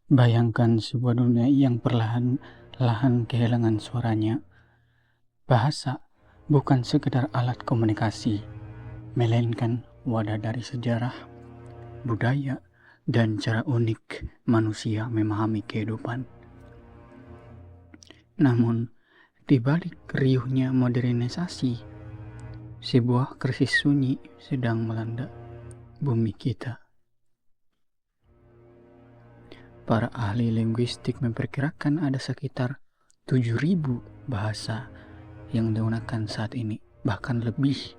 Bayangkan sebuah dunia yang perlahan-lahan kehilangan suaranya. Bahasa bukan sekedar alat komunikasi, melainkan wadah dari sejarah, budaya, dan cara unik manusia memahami kehidupan. Namun, di balik riuhnya modernisasi, sebuah krisis sunyi sedang melanda bumi kita. Para ahli linguistik memperkirakan ada sekitar 7.000 bahasa yang digunakan saat ini, bahkan lebih.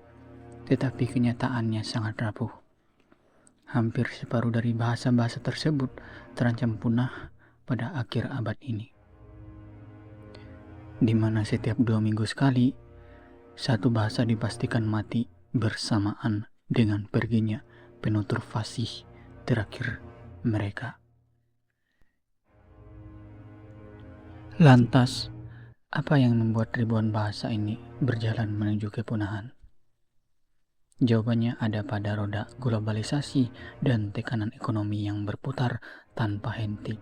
Tetapi kenyataannya sangat rapuh. Hampir separuh dari bahasa-bahasa tersebut terancam punah pada akhir abad ini, di mana setiap 2 minggu sekali, satu bahasa dipastikan mati bersamaan dengan perginya penutur fasih terakhir mereka. Lantas, apa yang membuat ribuan bahasa ini berjalan menuju kepunahan? Jawabannya ada pada roda globalisasi dan tekanan ekonomi yang berputar tanpa henti.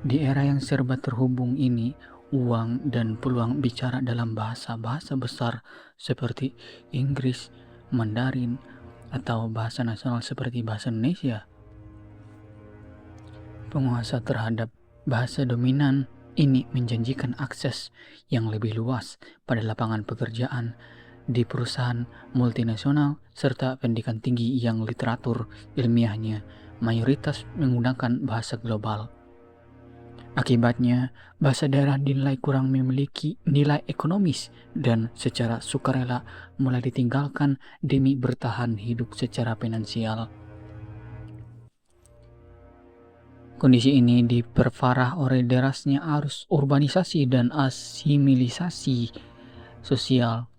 Di era yang serba terhubung ini, uang dan peluang bicara dalam bahasa-bahasa besar seperti Inggris, Mandarin, atau bahasa nasional seperti bahasa Indonesia. Penguasa terhadap bahasa dominan ini menjanjikan akses yang lebih luas pada lapangan pekerjaan di perusahaan multinasional serta pendidikan tinggi yang literatur ilmiahnya mayoritas menggunakan bahasa global. Akibatnya, bahasa daerah dinilai kurang memiliki nilai ekonomis dan secara sukarela mulai ditinggalkan demi bertahan hidup secara finansial. Kondisi ini diperparah oleh derasnya arus urbanisasi dan asimilisasi sosial.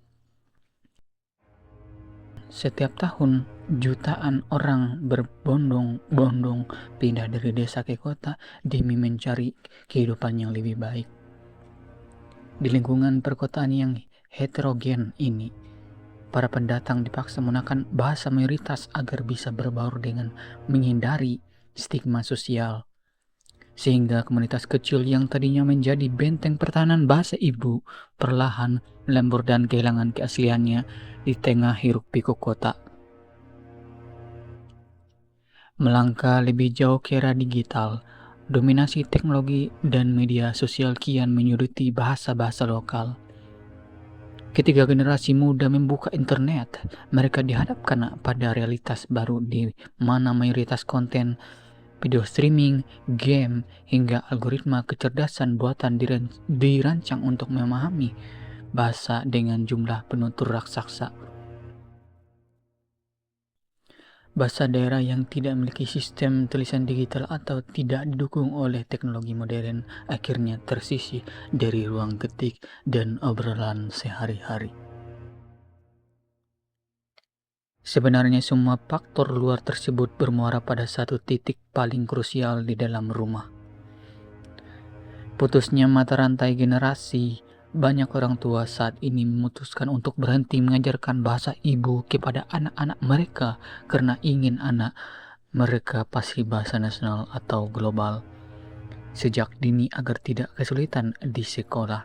Setiap tahun, jutaan orang berbondong-bondong pindah dari desa ke kota demi mencari kehidupan yang lebih baik. Di lingkungan perkotaan yang heterogen ini, para pendatang dipaksa menggunakan bahasa mayoritas agar bisa berbaur dengan menghindari stigma sosial. Sehingga komunitas kecil yang tadinya menjadi benteng pertahanan bahasa ibu perlahan lembur dan kehilangan keasliannya di tengah hiruk-pikuk kota. Melangkah lebih jauh ke era digital, dominasi teknologi dan media sosial kian menyuruti bahasa-bahasa lokal. Ketika generasi muda membuka internet, mereka dihadapkan pada realitas baru di mana mayoritas konten video streaming, game, hingga algoritma kecerdasan buatan dirancang untuk memahami bahasa dengan jumlah penutur raksasa. Bahasa daerah yang tidak memiliki sistem tulisan digital atau tidak didukung oleh teknologi modern akhirnya tersisih dari ruang ketik dan obrolan sehari-hari. Sebenarnya semua faktor luar tersebut bermuara pada satu titik paling krusial di dalam rumah. Putusnya mata rantai generasi, banyak orang tua saat ini memutuskan untuk berhenti mengajarkan bahasa ibu kepada anak-anak mereka karena ingin anak mereka pasti bahasa nasional atau global sejak dini agar tidak kesulitan di sekolah.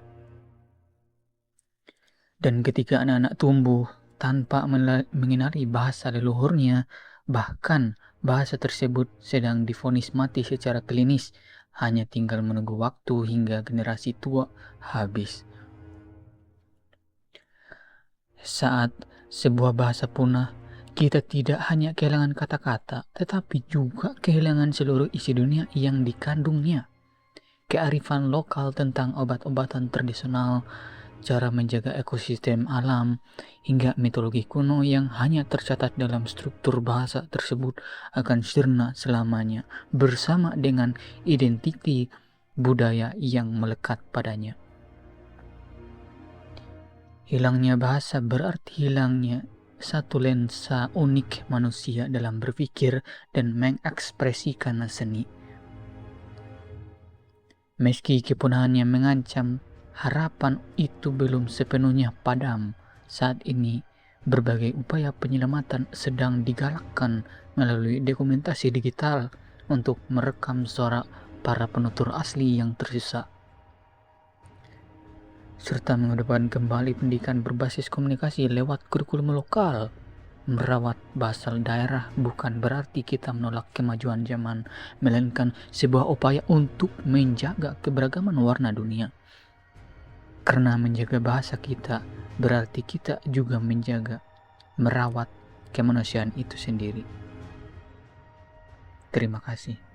Dan ketika anak-anak tumbuh tanpa mengenali bahasa leluhurnya, bahkan bahasa tersebut sedang divonis mati secara klinis, hanya tinggal menunggu waktu hingga generasi tua habis. Saat sebuah bahasa punah, kita tidak hanya kehilangan kata-kata, tetapi juga kehilangan seluruh isi dunia yang dikandungnya. Kearifan lokal tentang obat-obatan tradisional, cara menjaga ekosistem alam, hingga mitologi kuno yang hanya tercatat dalam struktur bahasa tersebut akan sirna selamanya bersama dengan identiti budaya yang melekat padanya. Hilangnya bahasa berarti hilangnya satu lensa unik manusia dalam berpikir dan mengekspresikan seni. Meski kepunahannya mengancam, harapan itu belum sepenuhnya padam. Saat ini, berbagai upaya penyelamatan sedang digalakkan melalui dokumentasi digital, untuk merekam suara para penutur asli yang tersisa, serta mengedepankan kembali pendidikan berbasis komunikasi lewat kurikulum lokal. Merawat bahasa daerah bukan berarti kita menolak kemajuan zaman, melainkan sebuah upaya untuk menjaga keberagaman warna dunia. Karena menjaga bahasa kita berarti kita juga menjaga, merawat kemanusiaan itu sendiri. Terima kasih.